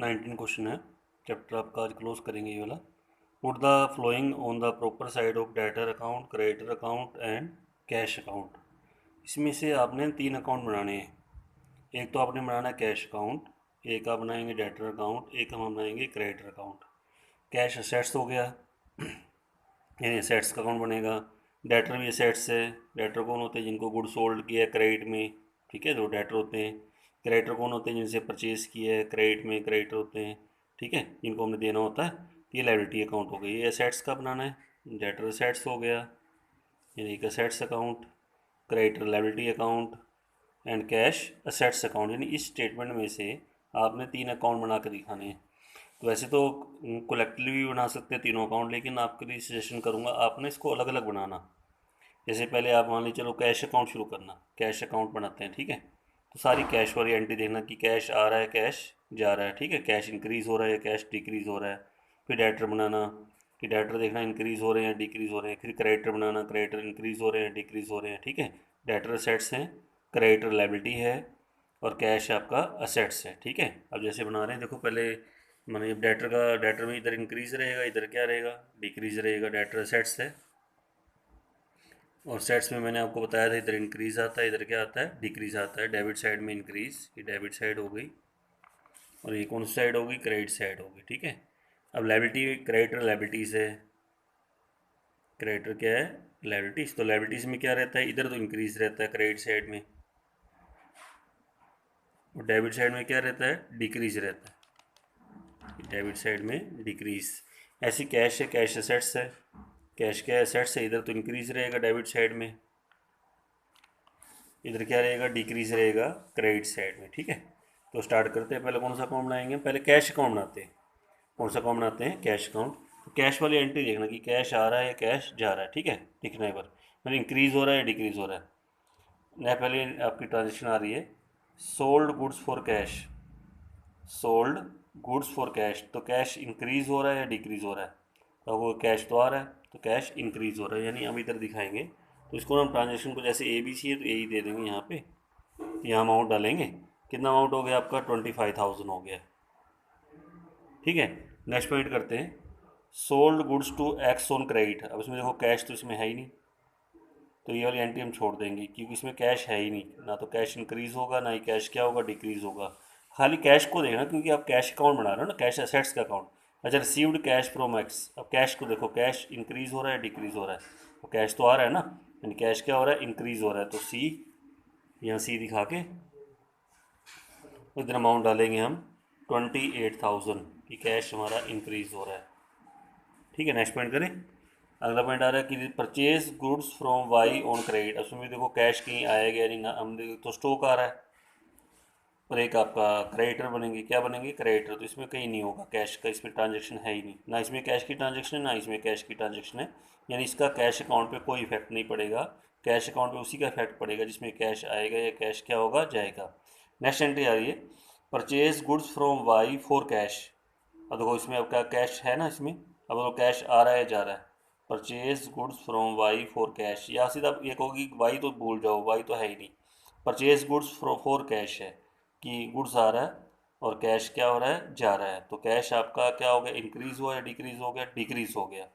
19 question है। Chapter आपका आज क्लोज करेंगे ये वाला। Put the flowing on the proper side of debtor account, creditor account and cash account. इसमें से आपने 3 अकाउंट बनाने हैं। एक तो आपने बनाना है कैश अकाउंट, एक आप बनाएंगे डेटर अकाउंट, एक हम बनाएंगे क्रेडिटर अकाउंट। कैश असेट्स हो गया, यानी असेट्स का अकाउंट बनेगा। डेटर भी असेट्स है। डेटर कौन होते हैं? जिनको गुड सोल्ड किया है क्रेडिट में, ठीक है, जो डेटर होते हैं। क्रेडिटर कौन होते हैं? जिनसे परचेज किया है क्रेडिट में, क्रेडिटर होते हैं, ठीक है, जिनको हमने देना होता है। ये लायबिलिटी अकाउंट हो गई। ये असेट्स का बनाना है। डेटर असेट्स हो गया, यानी एक assets account, creditor liability account and cash assets account. यानी इस स्टेटमेंट में से आपने 3 अकाउंट बना कर दिखाने हैं। तो वैसे तो कलेक्टिवली भी बना सकते हैं तीनों अकाउंट, लेकिन आपके लिए सजेशन करूँगा आपने इसको अलग अलग बनाना। जैसे पहले आप मान लीजिए, चलो कैश अकाउंट शुरू करना, कैश अकाउंट बनाते हैं, ठीक है। तो सारी कैश वाली एंट्री देखना कि कैश आ रहा है, कैश जा रहा है, ठीक है, कैश इंक्रीज़ हो रहा है या कैश डिक्रीज़ हो रहा है। फिर डेटर बनाना कि डेटर देखना इंक्रीज़ हो रहे हैं डिक्रीज़ हो रहे हैं। फिर क्रेडिटर बनाना, क्रेडिटर इंक्रीज़ हो रहे हैं डिक्रीज़ हो रहे हैं, ठीक है। डेटर असेट्स हैं, क्रेडिटर लायबिलिटी है और कैश आपका असेट्स है, ठीक है। अब जैसे बना रहे हैं, देखो पहले मैंने डेटर में इधर इंक्रीज़ रहेगा, इधर क्या रहेगा, डिक्रीज़ रहेगा। डेटर असेट्स है और सेट्स में मैंने आपको बताया था इधर इंक्रीज आता है, इधर क्या आता है, डिक्रीज आता है। डेबिट साइड में इंक्रीज, ये डेबिट साइड हो गई और ये कौन सी साइड होगी, क्रेडिट साइड होगी, ठीक है। अब लायबिलिटी, क्रेडिटर लायबिलिटीज है, क्रेडिटर क्या है, लायबिलिटीज। तो लायबिलिटीज में क्या रहता है, इधर तो इंक्रीज रहता है क्रेडिट साइड में, और डेबिट साइड में क्या रहता है, डिक्रीज रहता है, डेबिट साइड में डिक्रीज। ऐसी कैश है, कैश एसेट्स है, कैश क्या एसेट्स है, इधर तो इंक्रीज रहेगा डेबिट साइड में, इधर क्या रहेगा, डिक्रीज रहेगा क्रेडिट साइड में, ठीक है। तो स्टार्ट करते हैं। पहले कौन सा अकाउंट बनाएंगे, पहले कैश अकाउंट बनाते हैं। कौन सा अकाउंट बनाते हैं, कैश अकाउंट। तो कैश वाली एंट्री देखना कि कैश आ रहा है या कैश जा रहा है, ठीक है, दिखने पर मतलब इंक्रीज हो रहा है डिक्रीज हो रहा है। ना पहले आपकी ट्रांजेक्शन आ रही है, sold goods for cash, sold goods for cash. तो कैश इंक्रीज हो रहा है या डिक्रीज हो रहा है, तो वो कैश तो आ रहा है, तो कैश इंक्रीज हो रहा है, यानी हम इधर दिखाएंगे। तो इसको हम ट्रांजेक्शन को, जैसे ए बी सी है तो ए ही दे देंगे यहाँ पे, यहाँ अमाउंट डालेंगे। कितना अमाउंट हो गया आपका, 25,000 हो गया, ठीक है। नेक्स्ट पॉइंट करते हैं, sold goods to X on credit. अब इसमें देखो कैश तो इसमें है ही नहीं, तो ये वाली एंट्री हम छोड़ देंगे क्योंकि इसमें कैश है ही नहीं। ना तो कैश इंक्रीज होगा, ना ही कैश क्या होगा, डिक्रीज होगा। खाली कैश को देखना क्योंकि आप कैश अकाउंट बना रहे हो ना, कैश एसेट्स का अकाउंट। अच्छा, रिसीव्ड कैश फ्रॉम एक्स। अब कैश को देखो, कैश इंक्रीज हो रहा है डिक्रीज हो रहा है, तो कैश तो आ रहा है ना, यानी कैश क्या हो रहा है, इंक्रीज हो रहा है। तो सी, यहाँ सी दिखा के इधर अमाउंट डालेंगे हम 28,000 कि कैश हमारा इंक्रीज हो रहा है, ठीक है। नेक्स्ट पॉइंट करें। अगला पॉइंट आ रहा है कि purchase goods from Y on credit. उसमें भी देखो कैश कहीं आया गया नहीं ना, हम तो स्टॉक आ रहा है। और एक आपका क्रेडिटर बनेंगे, क्या बनेंगे, क्रेडिटर। तो इसमें कहीं नहीं होगा कैश का, इसमें ट्रांजेक्शन है ही नहीं, ना इसमें कैश की ट्रांजेक्शन है ना इसमें कैश की ट्रांजेक्शन है, यानी इसका कैश अकाउंट पे कोई इफेक्ट नहीं पड़ेगा। कैश अकाउंट पे उसी का इफेक्ट पड़ेगा जिसमें कैश आएगा या कैश क्या होगा, जाएगा। नेक्स्ट एंट्री आ रही है, purchase goods from Y for cash. अब देखो इसमें अब क्या कैश है ना इसमें, अब तो कैश आ रहा है जा रहा है। Purchase goods from Y for cash, या सीधा एक होगी वाई तो भूल जाओ, वाई तो है ही नहीं। परचेज गुड्स फॉर कैश है कि गुड्स आ रहा है और कैश क्या हो रहा है, जा रहा है। तो कैश आपका क्या हो गया, इंक्रीज हुआ या डिक्रीज हो गया, डिक्रीज हो गया।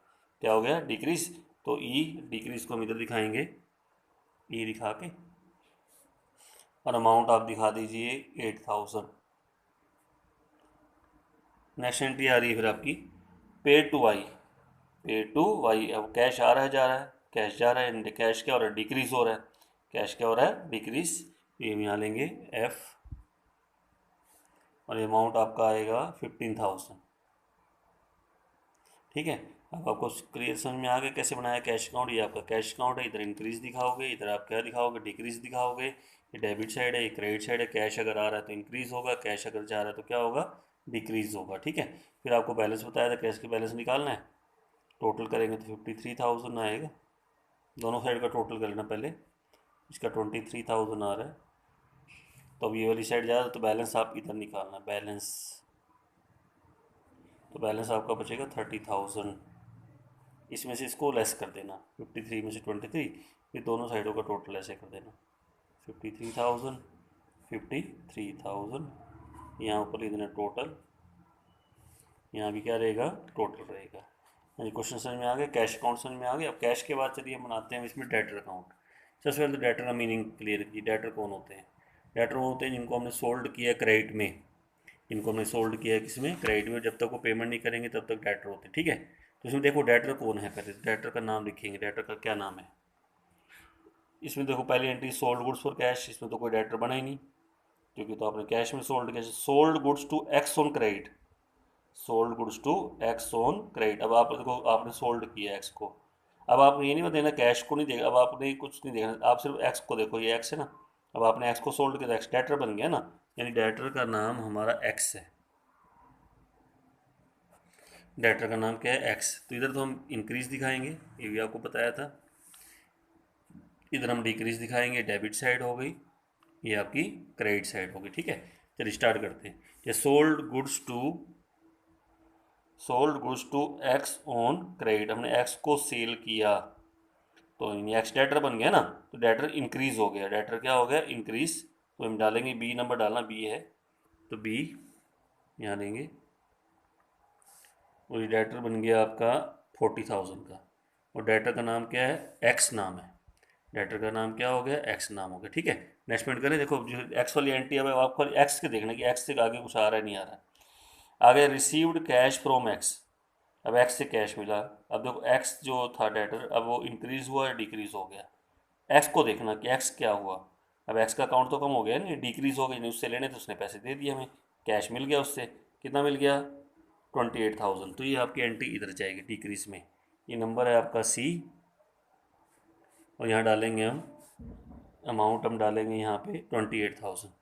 क्या हो गया, डिक्रीज। तो ई डिक्रीज को हम इधर दिखाएंगे, ई दिखा के, और अमाउंट आप दिखा दीजिए 8,000। नेक्स्ट एंट्री आ रही है फिर आपकी, पे टू वाई, पे टू वाई। अब कैश आ रहा है जा रहा है, कैश जा रहा है, कैश क्या हो रहा है, डिक्रीज हो रहा है। कैश क्या हो रहा है, डिक्रीज। ये हम यहाँ लेंगे एफ, और अमाउंट आपका आएगा 15,000, ठीक है। अब आपको क्लियर समझ में आ गया कैसे बनाया कैश अकाउंट। ये आपका कैश अकाउंट है, इधर इंक्रीज दिखाओगे, इधर आप क्या दिखाओगे, डिक्रीज दिखाओगे। ये डेबिट साइड है, ये क्रेडिट साइड है। कैश अगर आ रहा है तो इंक्रीज होगा, कैश अगर जा रहा है तो क्या होगा, डिक्रीज होगा, ठीक है। फिर आपको बैलेंस बताया था, कैश के बैलेंस निकालना है। टोटल करेंगे तो 53,000 आएगा। दोनों साइड का टोटल कर लेना पहले। इसका 23,000 आ रहा है, तो अब ये वाली साइड जा रहा है तो बैलेंस आप इधर निकालना, बैलेंस। तो बैलेंस आपका बचेगा 30,000। इसमें से इसको लेस कर देना, 53 में से 23, फिर दोनों साइडों का टोटल ऐसे कर देना, 53,000, 53,000। यहाँ ऊपर लिख देना टोटल यहाँ भी क्या रहेगा, टोटल रहेगा। यानी क्वेश्चन समझ में आ गया, कैश अकाउंट समझ में आ गया। अब कैश के बाद चलिए हम बनाते हैं इसमें डेटर अकाउंट। सबसे पहले तो डेटर का मीनिंग क्लियर की, डेटर कौन होते हैं। डेटर वो होते हैं जिनको हमने सोल्ड किया क्रेडिट में, इनको हमने सोल्ड किया किसमें, क्रेडिट में। जब तक वो पेमेंट नहीं करेंगे तब तक डेटर होते हैं, ठीक है। तो इसमें देखो डेटर कौन है, पहले डेटर का नाम लिखेंगे, डेटर का क्या नाम है। इसमें देखो पहली entry sold goods for cash, इसमें तो कोई डेटर बना ही नहीं क्योंकि तो आपने कैश में सोल्ड किया। Sold goods to X on credit, sold goods to X on credit. अब आप देखो आपने सोल्ड किया एक्स को, अब आपने ये नहीं देना कैश को नहीं देगा, अब आपने कुछ नहीं देखना, आप सिर्फ एक्स को देखो, ये एक्स है ना। अब आपने एक्स को सोल्ड किया, एक्स डेटर बन गया ना, यानी डेटर का नाम हमारा एक्स है। डेटर का नाम क्या है, एक्स। तो इधर तो हम इंक्रीज दिखाएंगे, ये भी आपको बताया था। इधर हम डिक्रीज दिखाएंगे, डेबिट साइड हो गई, ये आपकी क्रेडिट साइड हो गई, ठीक है। चलिए स्टार्ट करते हैं। ये sold goods to X on credit, हमने एक्स को सेल किया तो एक्स डेटर बन गया ना, तो डेटर इंक्रीज हो गया, डेटर क्या हो गया, इंक्रीज। तो हम डालेंगे बी, नंबर डालना बी है तो बी यहाँ देंगे, और ये डेटर बन गया आपका 40,000 का, और डेटर का नाम क्या है, एक्स नाम है। डेटर का नाम क्या हो गया, एक्स नाम हो गया, ठीक है। नेक्स्ट मिनट करें, देखो जो एक्स वाली एंट्री अब आपको एक्स के देखना कि एक्स से आगे कुछ आ रहा है नहीं आ रहा है। आगे रिसीव्ड कैश फ्रॉम एक्स, अब एक्स से कैश मिला। अब देखो एक्स जो था डेटर, अब वो इंक्रीज हुआ या डिक्रीज हो गया, एक्स को देखना कि एक्स क्या हुआ। अब एक्स का अकाउंट तो कम हो गया नहीं, डिक्रीज हो गई, नहीं उससे लेने तो उसने पैसे दे दिए हमें, कैश मिल गया उससे, कितना मिल गया, 28,000। तो ये आपकी एंट्री इधर जाएगी डिक्रीज में। ये नंबर है आपका सी, और यहाँ डालेंगे हम अमाउंट, हम डालेंगे यहाँ पे 28,000,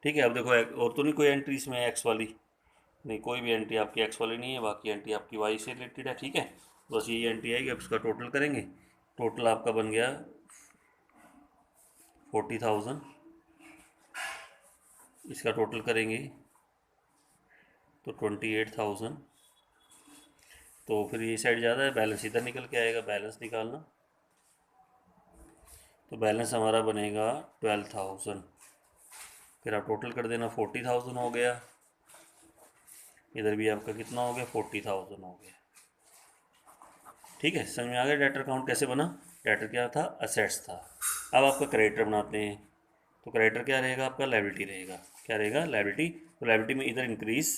ठीक है। अब देखो और तो नहीं कोई एंट्री इसमें एक्स वाली, नहीं कोई भी एंट्री आपकी एक्स वाली नहीं है, बाकी एंट्री आपकी वाई से रिलेटेड है, ठीक है। बस यही एंट्री आएगी, अब इसका टोटल करेंगे। टोटल आपका बन गया 40,000, इसका टोटल करेंगे तो 28,000। तो फिर ये साइड ज़्यादा है, बैलेंस इधर निकल के आएगा, बैलेंस निकालना। तो बैलेंस हमारा बनेगा 12,000, फिर आप टोटल कर देना, 40,000 हो गया। इधर भी आपका कितना हो गया, 40,000 हो गया, ठीक है। समझ में आ गया डेटर अकाउंट कैसे बना। डेटर क्या था, असेट्स था। अब आपका क्रेडिटर बनाते हैं, तो क्रेडिटर क्या रहेगा आपका, लायबिलिटी रहेगा। क्या रहेगा, लायबिलिटी। तो लायबिलिटी में इधर इंक्रीज,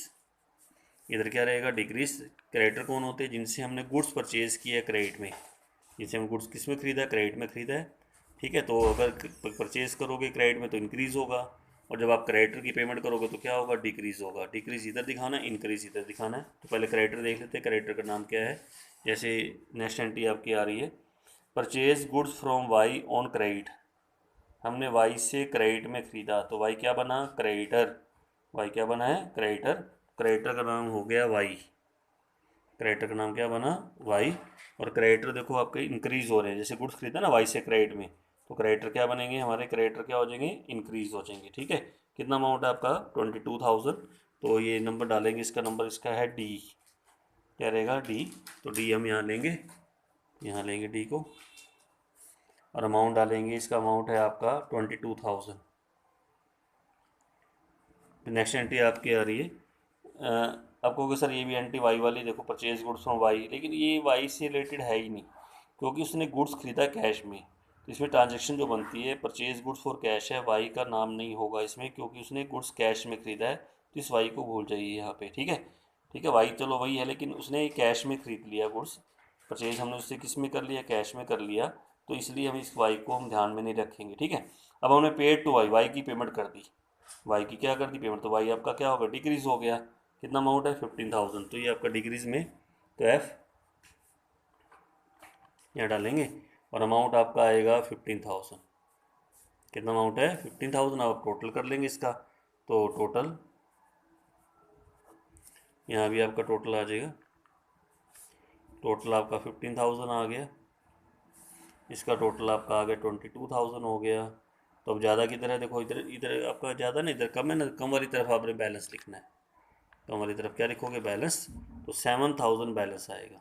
इधर क्या रहेगा, डिक्रीज। क्रेडिटर कौन होते हैं, जिनसे हमने गुड्स परचेज किया है क्रेडिट में, जिनसे हम गुड्स किस में खरीदा, क्रेडिट में खरीदा है, ठीक है। तो अगर परचेज करोगे क्रेडिट में तो इंक्रीज होगा, और जब आप क्रेडिटर की पेमेंट करोगे तो क्या होगा, डिक्रीज होगा। डिक्रीज इधर दिखाना है, इंक्रीज इधर दिखाना है। तो पहले क्रेडिटर देख लेते हैं, क्रेडिटर का नाम क्या है। जैसे नेक्स्ट एंट्री आपकी आ रही है, purchase goods from Y on credit, हमने वाई से क्रेडिट में खरीदा, तो वाई क्या बना, क्रेडिटर। वाई क्या बना है, क्रेडिटर। क्रेडिटर का नाम हो गया वाई, क्रेडिटर का नाम क्या बना, वाई। और क्रेडिटर देखो आपके इंक्रीज हो रहे हैं, जैसे गुड्स खरीदा ना वाई से क्रेडिट में, तो क्रेडिटर क्या बनेंगे हमारे, क्रेडिटर क्या हो जाएंगे, इंक्रीज हो जाएंगे, ठीक है। कितना अमाउंट है आपका, 22,000। तो ये नंबर डालेंगे, इसका नंबर इसका है डी, क्या रहेगा, डी। तो डी हम यहाँ लेंगे, यहाँ लेंगे डी को, और अमाउंट डालेंगे, इसका अमाउंट है आपका 22,000। नेक्स्ट एंट्री आपकी आ रही है, आप कहोगे सर ये भी एंट्री वाई वाली, देखो परचेज गुड्स फ्रॉम वाई, लेकिन ये वाई से रिलेटेड है ही नहीं, क्योंकि उसने गुड्स खरीदा कैश में। तो इसमें ट्रांजैक्शन जो बनती है परचेज गुड्स फॉर कैश है, वाई का नाम नहीं होगा इसमें, क्योंकि उसने गुड्स कैश में खरीदा है। तो इस वाई को भूल जाइए यहाँ पे, ठीक है। ठीक है, वाई चलो वही है, लेकिन उसने कैश में खरीद लिया गुड्स, परचेज हमने उससे किस में कर लिया, कैश में कर लिया, तो इसलिए हम इस वाई को हम ध्यान में नहीं रखेंगे, ठीक है। अब हमने पेड टू वाई, वाई की पेमेंट कर दी, वाई की क्या कर दी पेमेंट, तो वाई आपका क्या होगा, डिक्रीज हो गया। कितना अमाउंट है, 15,000। तो ये आपका डिक्रीज में, तो एफ यहाँ डालेंगे, और अमाउंट आपका आएगा 15,000। कितना अमाउंट है, 15,000। अब टोटल कर लेंगे इसका, तो टोटल यहाँ भी आपका टोटल आ जाएगा, टोटल आपका 15,000 आ गया, इसका टोटल आपका आ गया 22,000 हो गया। तो अब ज़्यादा किधर है, देखो इधर, इधर आपका ज़्यादा नहीं, इधर कम है ना, कम वाली तरफ आपने बैलेंस लिखना है। तो हमारी तरफ क्या लिखोगे, बैलेंस। तो 7,000 बैलेंस आएगा,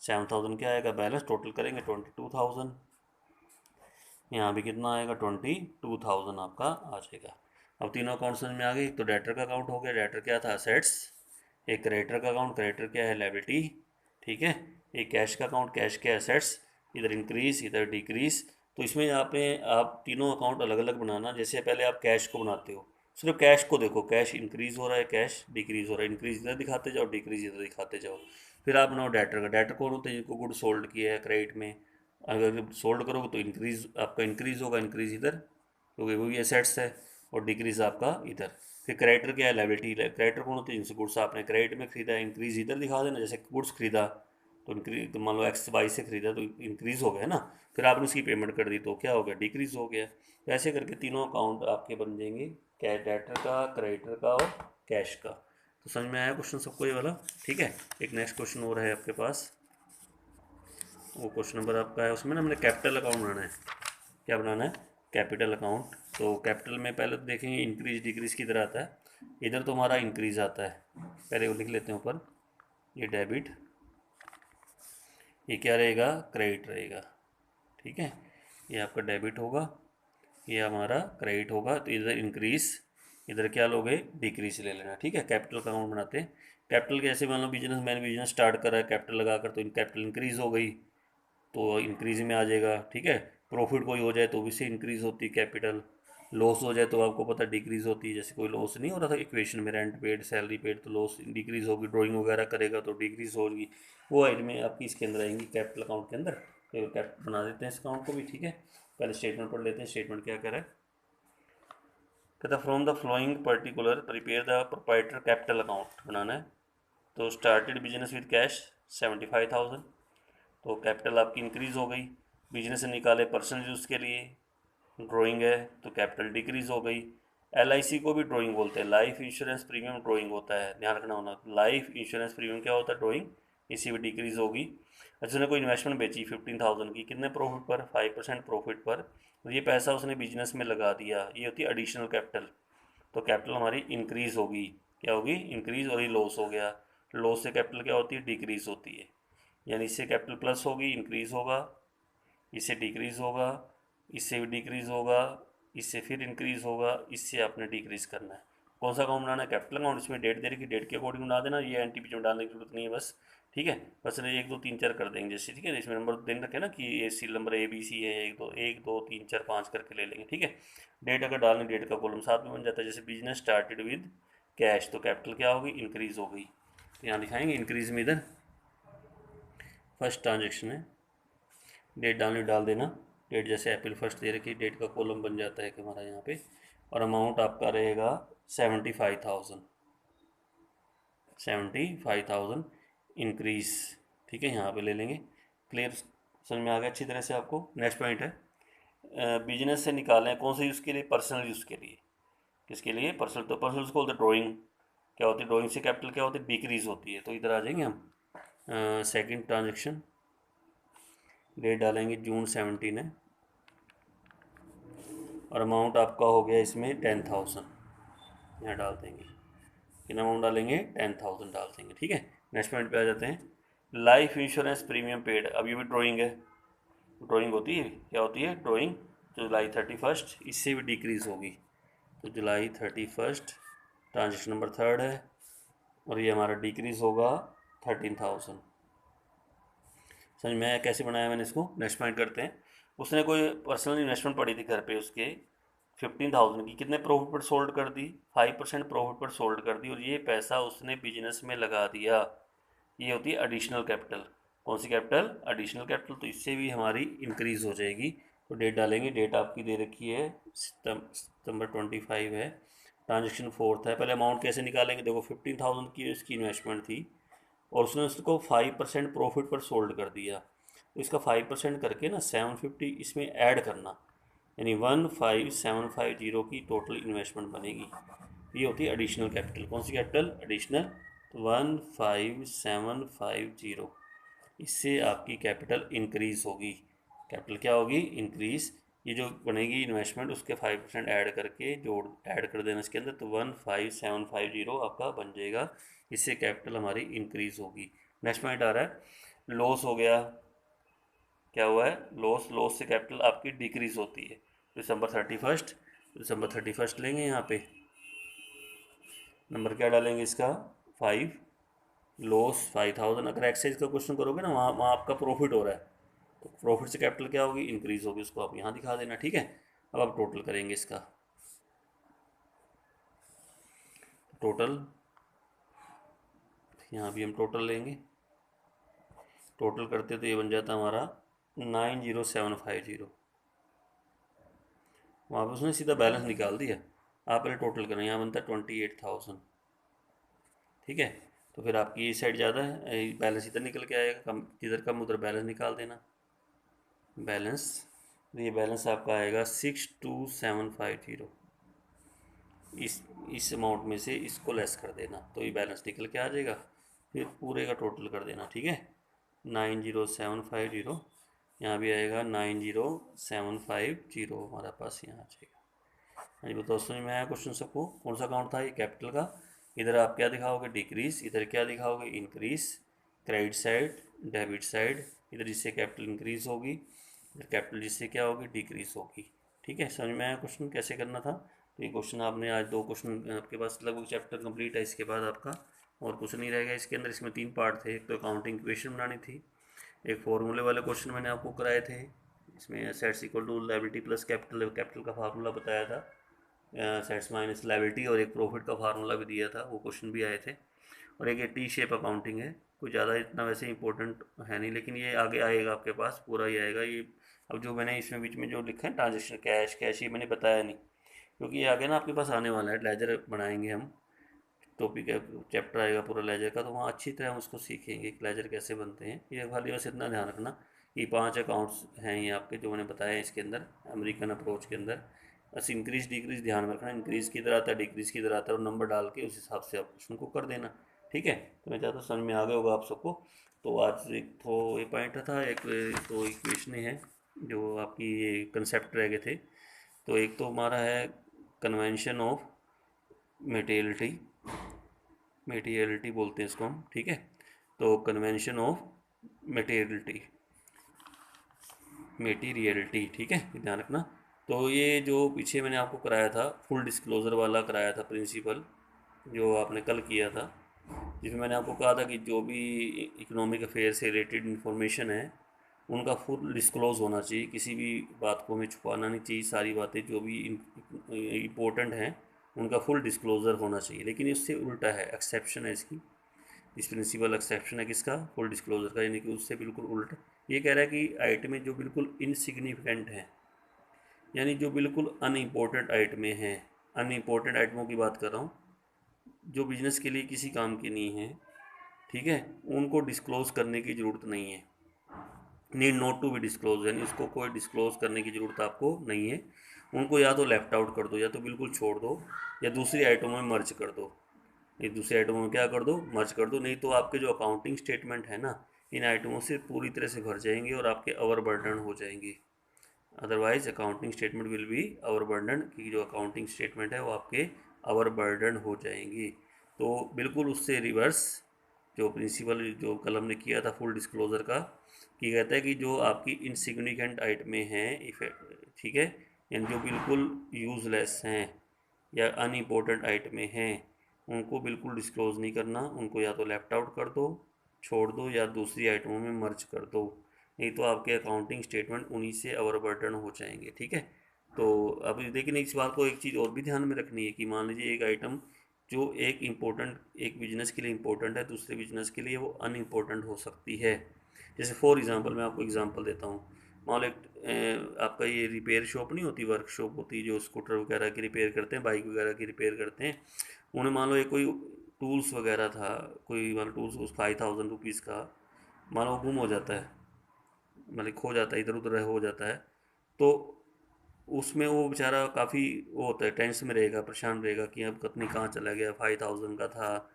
7,000 क्या आएगा बैलेंस, टोटल करेंगे 22,000। यहाँ भी कितना आएगा, 22,000 आपका आ जाएगा। अब तीनों अकाउंट समझ में आ गई। तो डेटर का अकाउंट हो गया, डेटर क्या था, असेट्स। एक क्रेडिटर का अकाउंट, क्रेडिटर क्या है, लायबिलिटी, ठीक है। एक कैश का अकाउंट, कैश के एसेट्स, इधर इंक्रीज इधर डिक्रीज। तो इसमें यहाँ पे आप तीनों अकाउंट अलग अलग बनाना। जैसे पहले आप कैश को बनाते हो, सिर्फ कैश को देखो, कैश इंक्रीज हो रहा है, कैश डिक्रीज हो रहा है, इंक्रीज इधर दिखाते जाओ, डिक्रीज इधर दिखाते जाओ। फिर आप बनाओ डेटर का। डेटर कौन होते हैं, जिनको गुड सोल्ड किया है क्रेडिट में, अगर सोल्ड करोगे तो इंक्रीज आपका इंक्रीज होगा, इंक्रीज इधर क्योंकि वो भी एसेट्स है, और डिक्रीज आपका इधर। फिर क्रेडिटर क्या है, लायबिलिटी। क्रेडिटर कौन होते हैं, जिनसे गुड्स आपने क्रेडिट में खरीदा, इंक्रीज इधर दिखा देना। जैसे गुड्स खरीदा तो इंक्रीज, तो मान लो एक्स वाई से खरीदा तो इंक्रीज हो गया ना, फिर आपने उसकी पेमेंट कर दी तो क्या हो गया, डिक्रीज हो गया। तो ऐसे करके तीनों अकाउंट आपके बन जाएंगे, कैश डेटर का, क्रेडिटर का और कैश का। तो समझ में आया क्वेश्चन सबको ये वाला, ठीक है। एक नेक्स्ट क्वेश्चन और है आपके पास, वो क्वेश्चन नंबर आपका है, उसमें ना हमने कैपिटल अकाउंट बनाना है। क्या बनाना है, कैपिटल अकाउंट। तो कैपिटल में पहले तो देखेंगे इंक्रीज डिक्रीज किधर आता है, इधर तो हमारा इंक्रीज आता है। पहले वो लिख लेते हैं ऊपर, ये डेबिट, ये क्या रहेगा, क्रेडिट रहेगा, ठीक है। ये आपका डेबिट होगा, ये हमारा क्रेडिट होगा। तो इधर इंक्रीज, इधर क्या लोगे, डिक्रीज ले लेना, ठीक है। कैपिटल का अकाउंट बनाते हैं। कैपिटल कैसे, मान लो बिजनेस मैंने बिजनेस स्टार्ट करा है कैपिटल लगाकर, तो कैपिटल इंक्रीज हो गई तो इंक्रीज में आ जाएगा, ठीक है। प्रॉफिट कोई हो जाए तो भी से इंक्रीज होती है कैपिटल, लॉस हो जाए तो आपको पता डिक्रीज होती है। जैसे कोई लॉस नहीं हो रहा था इक्वेशन में, रेंट पेड सैलरी पेड, तो लॉस डिक्रीज होगी, ड्राइंग वगैरह करेगा तो डिक्रीज होगी। वो आइड में आपकी इसके अंदर आएंगी कैपिटल अकाउंट के अंदर। तो कैप बना देते हैं इस अकाउंट को भी, ठीक है। पहले स्टेटमेंट पढ़ लेते हैं। स्टेटमेंट क्या कह रहा है, कहता from the flowing particular prepare the proprietor capital account बनाना है। तो स्टार्टेड बिजनेस विद कैश 75,000, तो कैपिटल आपकी इंक्रीज़ हो गई। बिजनेस से निकाले पर्सनल यूज़ के लिए, ड्राइंग है तो कैपिटल डिक्रीज़ हो गई। LIC को भी ड्राइंग बोलते हैं, लाइफ इंश्योरेंस प्रीमियम ड्राइंग होता है, ध्यान रखना होना। लाइफ इंश्योरेंस प्रीमियम क्या होता है, ड्राइंग, इसी भी डिक्रीज़ होगी। अच्छा, उसने कोई इन्वेस्टमेंट बेची 15,000 की, कितने प्रॉफिट पर, 5% प्रॉफिट पर, तो ये पैसा उसने बिजनेस में लगा दिया, ये होती है एडिशनल कैपिटल। तो कैपिटल हमारी इंक्रीज़ होगी, क्या होगी, इंक्रीज़, और ये लॉस हो गया। लॉस से कैपिटल क्या होती है, डिक्रीज़ होती है। यानी इससे कैपिटल प्लस होगी, इंक्रीज़ होगा, इससे डिक्रीज़ होगा, इससे भी डिक्रीज़ होगा, इससे फिर इंक्रीज़ होगा, इससे आपने डिक्रीज़ करना है। कौन सा अकाउंट बनाना है, कैपिटल अकाउंट। इसमें डेट दे रखी, डेट के अकॉर्डिंग बना देना, ये एन टी पी में डालने की जरूरत नहीं है बस, ठीक है। बस 1 2 3 4 कर देंगे जैसे, ठीक है। इसमें नंबर देने रखे ना कि ये सील नंबर ABC है, 1 2 3 4 5 करके ले लेंगे, ठीक है। डेट अगर डालनी, डेट का कॉलम साथ में बन जाता है। जैसे बिजनेस स्टार्टेड विद कैश, तो कैपिटल क्या होगी, इंक्रीज़ हो गई, तो यहाँ दिखाएंगे इंक्रीज़ में, इधर फर्स्ट ट्रांजेक्शन है, डेट डालनी डाल देना। डेट जैसे अप्रैल 1 दे रखी, डेट का कॉलम बन जाता है कि हमारा यहाँ पे। और अमाउंट आपका रहेगा 75,000, 75,000 इंक्रीज, ठीक है, यहाँ पे ले लेंगे। क्लियर, समझ में आ गया अच्छी तरह से आपको। नेक्स्ट पॉइंट है, बिजनेस से निकालें कौन से यूज़ के लिए, पर्सनल यूज़ के लिए। किसके लिए, पर्सनल। तो पर्सनल को बोलते हैं ड्राइंग, क्या होती है, ड्राइंग से कैपिटल क्या होती है, डिक्रीज होती है। तो इधर आ जाएंगे हम, सेकंड ट्रांजेक्शन, डेट डालेंगे जून 17 है, और अमाउंट आपका हो गया इसमें 10,000, यहाँ डाल देंगे। कितना अमाउंट डालेंगे, 10,000 डाल देंगे, ठीक है। नेक्स्ट पॉइंट पे आ जाते हैं, लाइफ इंश्योरेंस प्रीमियम पेड। अब ये भी ड्राइंग है, ड्राइंग होती है, क्या होती है, ड्राइंग। तो जुलाई 31, इससे भी डिक्रीज होगी। तो जुलाई 31 ट्रांजेक्शन नंबर 3 है, और ये हमारा डिक्रीज होगा 13,000। समझ में आया कैसे बनाया मैंने इसको। नेक्स्ट पॉइंट करते हैं, उसने कोई पर्सनल इन्वेस्टमेंट पड़ी थी घर पे उसके 15,000 की, कितने प्रॉफिट पर सोल्ड कर दी, 5% प्रॉफिट पर सोल्ड कर दी, और ये पैसा उसने बिजनेस में लगा दिया। ये होती है एडिशनल कैपिटल। कौन सी कैपिटल, एडिशनल कैपिटल। तो इससे भी हमारी इंक्रीज हो जाएगी। तो डेट डालेंगे, डेट आपकी दे रखी है सितंबर 25 है, ट्रांजेक्शन 4 है। पहले अमाउंट कैसे निकालेंगे, देखो 15,000 की उसकी इन्वेस्टमेंट थी, और उसने उसको 5% प्रॉफिट पर सोल्ड कर दिया। तो इसका 5% करके ना 750 इसमें ऐड करना, यानी 15,750 की टोटल इन्वेस्टमेंट बनेगी। ये होती है एडिशनल कैपिटल। कौन सी कैपिटल, एडिशनल। 15,750, इससे आपकी कैपिटल इंक्रीज होगी। कैपिटल क्या होगी, इंक्रीज। ये जो बनेगी इन्वेस्टमेंट, उसके 5% ऐड करके जोड़, ऐड कर देना इसके अंदर, तो 15,750 आपका बन जाएगा। इससे कैपिटल हमारी इंक्रीज होगी। नेक्स्ट पॉइंट आ रहा है, लॉस हो गया, क्या हुआ है, लॉस। लॉस से कैपिटल आपकी डिक्रीज होती है। दिसंबर 31 दिसंबर 31 लेंगे, यहाँ पे नंबर क्या डालेंगे इसका 5, लॉस 5000। अगर एक्साइज का क्वेश्चन करोगे ना, वहाँ वहाँ आपका प्रॉफिट हो रहा है, तो प्रॉफिट से कैपिटल क्या होगी, इंक्रीज होगी, उसको आप यहाँ दिखा देना। ठीक है, अब आप टोटल करेंगे इसका टोटल, यहाँ भी हम टोटल लेंगे, टोटल करते तो ये बन जाता हमारा 90750। वहाँ पर उसने सीधा बैलेंस निकाल दिया, आप पहले टोटल करें, यहाँ बनता है 28,000। ठीक है, तो फिर आपकी ये साइड ज़्यादा है, बैलेंस इधर निकल के आएगा, कम इधर कम उधर बैलेंस निकाल देना। बैलेंस, ये बैलेंस आपका आएगा 62750। इस अमाउंट में से इसको लेस कर देना तो ये बैलेंस निकल के आ जाएगा, फिर पूरे का टोटल कर देना। ठीक है, 90750, यहाँ भी आएगा 90750, हमारा पास यहाँ आ जाएगा। हाँ जी, बताओ समझ में आया क्वेश्चन सबको? कौन सा अकाउंट था ये, कैपिटल का। इधर आप क्या दिखाओगे, डिक्रीज, इधर क्या दिखाओगे, increase. Credit side, debit side, इधर जिससे कैपिटल इंक्रीज होगी, इधर कैपिटल जिससे क्या होगी, डिक्रीज होगी। ठीक है, समझ में आया क्वेश्चन कैसे करना था? तो ये क्वेश्चन आपने आज 2 क्वेश्चन आपके पास, लगभग चैप्टर कंप्लीट है, इसके बाद आपका और कुछ नहीं रहेगा इसके अंदर। इसमें 3 पार्ट थे, एक तो अकाउंटिंग इक्वेशन बनानी थी, एक फॉर्मूले वाले क्वेश्चन मैंने आपको कराए थे, इसमें assets equal to liability plus capital, capital का फार्मूला बताया था, एसेट्स माइनस लायबिलिटी, और एक प्रॉफिट का फार्मूला भी दिया था, वो क्वेश्चन भी आए थे। और एक ये टी शेप अकाउंटिंग है, कोई ज़्यादा इतना वैसे इंपॉर्टेंट है नहीं, लेकिन ये आगे आएगा आपके पास, पूरा ही आएगा ये। अब जो मैंने इसमें बीच में जो लिखा है ट्रांजेक्शन कैश कैश, ये मैंने बताया नहीं, क्योंकि ये आगे ना आपके पास आने वाला है, लेजर बनाएंगे हम, टॉपिक है, चैप्टर आएगा पूरा लेजर का, तो वहाँ अच्छी तरह हम उसको सीखेंगे कि लेजर कैसे बनते हैं। ये खाली बस इतना ध्यान रखना कि 5 अकाउंट्स हैं ये आपके, जो मैंने बताया है इसके अंदर, अमेरिकन अप्रोच के अंदर। बस इंक्रीज डिक्रीज ध्यान रखना, इंक्रीज किधर आता है डिक्रीज किधर आता है, और नंबर डाल के उस हिसाब से आप क्वेश्चन को कर देना। ठीक है, तो मैं चाहता हूँ समझ में आ गया होगा आप सबको। तो आज एक तो ये पॉइंट था, एक तो इक्वेशन है जो आपकी ये कंसेप्ट रह गए थे। तो एक तो हमारा है कन्वेंशन ऑफ मेटेरियलिटी, मेटीरियलिटी बोलते हैं इसको हम। ठीक है, तो कन्वेंशन ऑफ मेटीरियलिटी, मेटीरियलिटी, ठीक है, ध्यान रखना। तो ये जो पीछे मैंने आपको कराया था, फुल डिस्क्लोज़र वाला कराया था प्रिंसिपल, जो आपने कल किया था, जिसमें मैंने आपको कहा था कि जो भी इकोनॉमिक अफेयर से रिलेटेड इन्फॉर्मेशन है उनका फुल डिस्क्लोज होना चाहिए, किसी भी बात को हमें छुपाना नहीं चाहिए, सारी बातें जो भी इम्पोर्टेंट हैं उनका फुल डिस्क्लोज़र होना चाहिए। लेकिन इससे उल्टा है, एक्सेप्शन है इसकी, इस प्रिंसिपल एक्सेप्शन है किसका, फुल डिस्क्लोजर का, यानी कि उससे बिल्कुल उल्टा। ये कह रहा है कि आइटमें जो बिल्कुल इनसिग्निफिकेंट हैं, यानी जो बिल्कुल अनइम्पोर्टेंट आइटमें हैं, अनइम्पोर्टेंट आइटमों की बात कर रहा हूँ, जो बिजनेस के लिए किसी काम की नहीं है, ठीक है, उनको डिस्क्लोज करने की ज़रूरत नहीं है। Need not to be disclose, यानी उसको कोई डिस्क्लोज करने की ज़रूरत आपको नहीं है। उनको या तो लेफ्ट आउट कर दो, या तो बिल्कुल छोड़ दो, या दूसरी आइटमों में मर्ज कर दो। ये दूसरे आइटमों में क्या कर दो, मर्ज कर दो, नहीं तो आपके जो अकाउंटिंग स्टेटमेंट है ना, इन आइटमों से पूरी तरह से भर जाएंगे और आपके ओवरबर्डन हो जाएंगे। Otherwise accounting statement will be overburden, की जो अकाउंटिंग स्टेटमेंट है वो आपके ओवरबर्डन हो जाएंगी। तो बिल्कुल उससे रिवर्स, जो प्रिंसिपल जो कलम ने किया था फुल डिस्क्लोजर का, कि कहता है कि जो आपकी इनसिग्निफिकेंट आइटमें हैं इफेक्ट, ठीक है, यानी जो बिल्कुल यूज़लेस हैं या अनइम्पोर्टेंट आइटमें हैं, उनको बिल्कुल डिस्क्लोज़ नहीं करना, उनको या तो लेफ्ट आउट कर दो, छोड़ दो, या दूसरी आइटमों में मर्ज कर दो, नहीं तो आपके अकाउंटिंग स्टेटमेंट उन्हीं से ओवरबर्डन हो जाएंगे। ठीक है, तो अब लेकिन इस बात को एक चीज़ और भी ध्यान में रखनी है कि मान लीजिए एक आइटम जो एक इम्पोर्टेंट, एक बिजनेस के लिए इम्पोर्टेंट है, दूसरे बिजनेस के लिए वो अनइम्पोर्टेंट हो सकती है। जैसे फॉर एग्जांपल, मैं आपको एग्जांपल देता हूँ, मान लो एक आपका ये रिपेयर शॉप नहीं होती, वर्कशॉप होती है, जो स्कूटर वगैरह की रिपेयर करते हैं, बाइक वगैरह की रिपेयर करते हैं, उन्हें मान लो एक कोई टूल्स वगैरह था, कोई मान लो टूल्स उस 5000 रुपीज़ का, मान लो गुम हो जाता है, मतलब खो जाता है, इधर उधर हो जाता है, तो उसमें वो बेचारा काफ़ी वो होता है, टेंशन में रहेगा, परेशान रहेगा कि अब कितनी कहाँ चला गया, 5000 का था।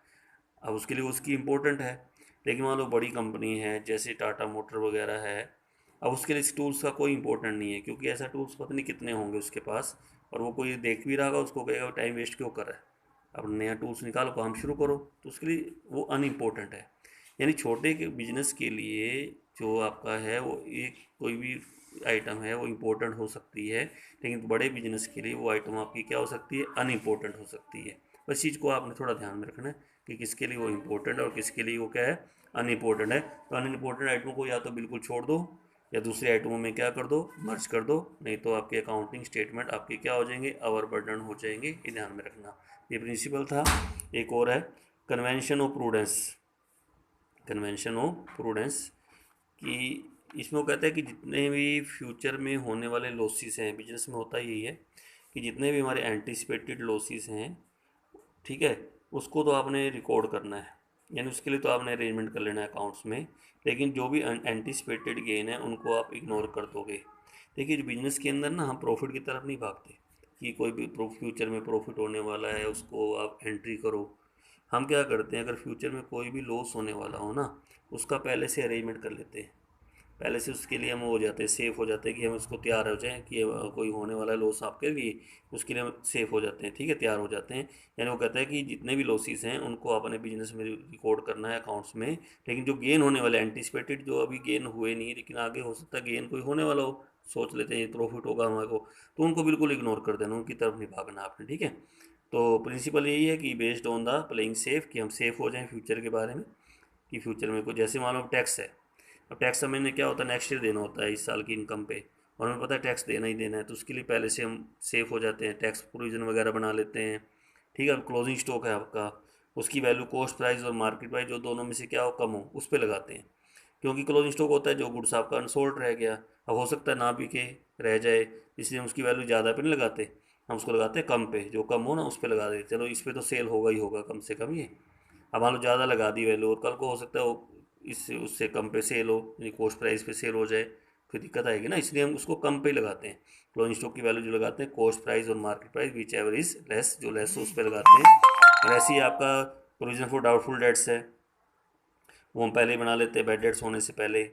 अब उसके लिए उसकी इम्पोर्टेंट है, लेकिन मान लो बड़ी कंपनी है जैसे टाटा मोटर वगैरह है, अब उसके लिए इस टूल्स का कोई इम्पोर्टेंट नहीं है, क्योंकि ऐसा टूल्स पता नहीं कितने होंगे उसके पास, और वो कोई देख भी रहा होगा, उसको कहेगा टाइम वेस्ट क्यों कर रहा है, अब नया टूल्स निकालो काम शुरू करो, तो उसके लिए वो अनइम्पोर्टेंट है। यानी छोटे के बिजनेस के लिए जो आपका है वो एक कोई भी आइटम है वो इम्पोर्टेंट हो सकती है, लेकिन बड़े बिजनेस के लिए वो आइटम आपकी क्या हो सकती है, अनइम्पोर्टेंट हो सकती है। बस चीज़ को आपने थोड़ा ध्यान में रखना है कि किसके लिए वो इम्पोर्टेंट है और किसके लिए वो क्या है, अनइम्पोर्टेंट है। तो अनइम्पोर्टेंट आइटम को या तो बिल्कुल छोड़ दो या दूसरे आइटमों में क्या कर दो, मर्ज कर दो, नहीं तो आपके अकाउंटिंग स्टेटमेंट आपके क्या हो जाएंगे, ओवरबर्डन हो जाएंगे। ये ध्यान में रखना। ये प्रिंसिपल था। एक और है convention of prudence. Convention of prudence कि इसमें वो कहता है कि जितने भी फ्यूचर में होने वाले लॉसेस हैं, बिजनेस में होता यही है कि जितने भी हमारे एंटिसिपेटेड लॉसेस हैं, ठीक है, उसको तो आपने रिकॉर्ड करना है, यानी उसके लिए तो आपने अरेंजमेंट कर लेना है अकाउंट्स में। लेकिन जो भी एंटिसिपेटेड गेन है उनको आप इग्नोर कर दोगे। देखिए, जो बिजनेस के अंदर ना हम प्रॉफिट की तरफ नहीं भागते कि कोई भी फ्यूचर में प्रॉफिट होने वाला है उसको आप एंट्री करो। हम क्या करते हैं, अगर फ्यूचर में कोई भी लॉस होने वाला हो ना, उसका पहले से अरेंजमेंट कर लेते हैं। पहले से उसके लिए हम हो जाते हैं, सेफ़ हो जाते हैं कि हम उसको तैयार हो जाएं कि कोई होने वाला लॉस आपके लिए, उसके लिए हम सेफ़ हो जाते हैं, ठीक है, तैयार हो जाते हैं। यानी वो कहता है कि जितने भी लॉसेस हैं उनको अपने बिजनेस में रिकॉर्ड करना है अकाउंट्स में। लेकिन जो गेन होने वाले एंटिसिपेटेड, जो अभी गेन हुए नहीं लेकिन आगे हो सकता है गेन कोई होने वाला हो, सोच लेते हैं ये प्रॉफिट होगा हमारे को, तो उनको बिल्कुल इग्नोर कर देना, उनकी तरफ नहीं भागना आपने, ठीक है। तो प्रिंसिपल यही है कि based on the playing safe, कि हम सेफ़ हो जाएं फ्यूचर के बारे में। कि फ्यूचर में कोई जैसे मान लो टैक्स है, अब टैक्स हमें क्या होता है, नेक्स्ट ईयर देना होता है इस साल की इनकम पे, और हमें पता है टैक्स देना ही देना है, तो उसके लिए पहले से हम सेफ हो जाते हैं, टैक्स प्रोविजन वगैरह बना लेते हैं, ठीक है। अब क्लोजिंग स्टॉक है आपका, उसकी वैल्यू कॉस्ट प्राइस और मार्केट प्राइस जो दोनों में से क्या हो, कम हो, उस पर लगाते हैं। क्योंकि क्लोजिंग स्टॉक होता है जो गुड्स आपका अनसोल्ड रह गया, अब हो सकता है ना बिके, रह जाए, इसलिए हम उसकी वैल्यू ज़्यादा पे नहीं लगाते, हम उसको लगाते हैं कम पे, जो कम हो ना उस पर लगा देते, चलो इस पर तो सेल होगा ही होगा कम से कम ये। अब मान लो ज़्यादा लगा दी वैल्यू और कल को हो सकता है वो इससे उससे कम पे सेल हो, यानी कॉस्ट प्राइस पे सेल हो जाए, फिर दिक्कत आएगी ना, इसलिए हम उसको कम पे ही लगाते हैं। क्लोजिंग स्टॉक की वैल्यू जो लगाते हैं कॉस्ट प्राइस और market price which ever is less, जो लेस हो उस पर लगाते हैं। और ऐसे ही आपका प्रोविजन फॉर डाउटफुल डेट्स है, वो हम पहले ही बना लेते हैं बैड डेट्स होने से पहले।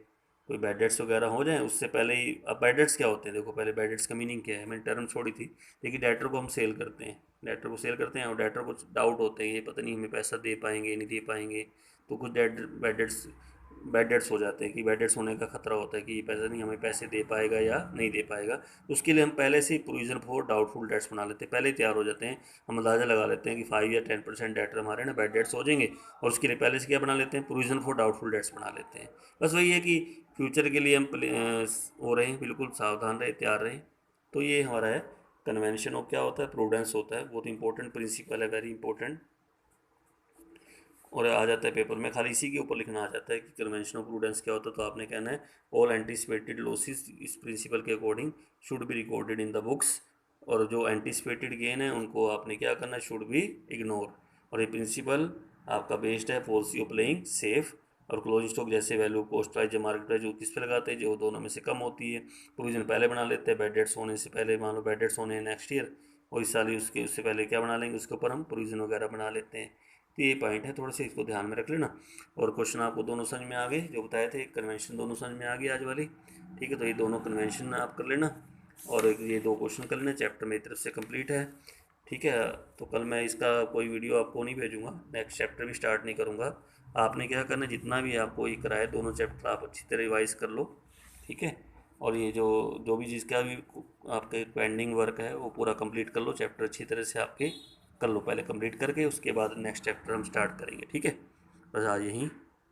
कोई बैड डेट्स वगैरह हो जाए उससे पहले ही। अब बैड डेट्स क्या होते हैं, देखो पहले बैड डेट्स का मीनिंग क्या है, मैंने टर्म छोड़ी थी। देखिए, डेटर को हम सेल करते हैं, डेटर को सेल करते हैं और डेटर को डाउट होते हैं ये पता नहीं हमें पैसा दे पाएंगे नहीं दे पाएंगे, तो कुछ बैड डेट्स हो जाते हैं कि बैड डेट्स होने का खतरा होता है कि ये पैसा नहीं हमें पैसे दे पाएगा या नहीं दे पाएगा। तो उसके लिए हम पहले से ही प्रोविजन फॉर डाउटफुल डेट्स बना लेते हैं, पहले ही तैयार हो जाते हैं। हम अंदाज़ा लगा लेते हैं कि 5 या 10% डेटर हमारे ना बैड डेट्स हो जाएंगे, और उसके लिए पहले से क्या बना लेते हैं, प्रोविजन फॉर डाउटफुल डेट्स बना लेते हैं। बस वही है कि फ्यूचर के लिए हम हो रहे हैं, बिल्कुल सावधान रहे, तैयार रहें। तो ये हमारा है कन्वेंशन ऑफ क्या होता है, प्रूडेंस होता है, बहुत इंपॉर्टेंट प्रिंसिपल है, वेरी इंपॉर्टेंट। और आ जाता है पेपर में, खाली इसी के ऊपर लिखना आ जाता है कि कन्वेंशन ऑफ प्रूडेंस क्या होता है, तो आपने कहना है ऑल एंटिसिपेटेड लॉसेस इस प्रिंसिपल के according should be recorded in the books, और जो एंटिसिपेटेड गेन है उनको आपने क्या करना है, शुड बी इग्नोर। और ये प्रिंसिपल आपका बेस्ड है पॉलिसी ऑफ प्लेइंग सेफ। और क्लोजिंग स्टॉक जैसे वैल्यू कॉस्ट प्राइस या मार्केट प्राइस जो किस पे लगाते हैं, जो दोनों में से कम होती है। प्रोविजन पहले बना लेते हैं बैड डेट्स होने से पहले, मान लो बैड डेट्स होने हैं नेक्स्ट ईयर, और इस साल ही उसके उससे पहले क्या बना लेंगे, उसके ऊपर हम प्रोविजन वगैरह बना लेते हैं। तो ये पॉइंट है, थोड़े से इसको ध्यान में रख लेना। और क्वेश्चन आपको दोनों समझ में आ गए, जो बताए थे कन्वेंशन दोनों समझ में आ गई आज वाली, ठीक है। तो ये दोनों कन्वेंशन आप कर लेना, और ये 2 क्वेश्चन कर लेना, चैप्टर मेरी तरफ से कंप्लीट है, ठीक है। तो कल मैं इसका कोई वीडियो आपको नहीं भेजूंगा, नेक्स्ट चैप्टर भी स्टार्ट नहीं करूँगा। आपने क्या करना, जितना भी आपको ये कराए दोनों चैप्टर आप अच्छी तरह रिवाइज़ कर लो, ठीक है। और ये जो जो भी जिसका भी आपके पेंडिंग वर्क है वो पूरा कंप्लीट कर लो, चैप्टर अच्छी तरह से आपके कर लो, पहले कंप्लीट करके उसके बाद नेक्स्ट चैप्टर हम स्टार्ट करेंगे, ठीक है। बस आज यहीं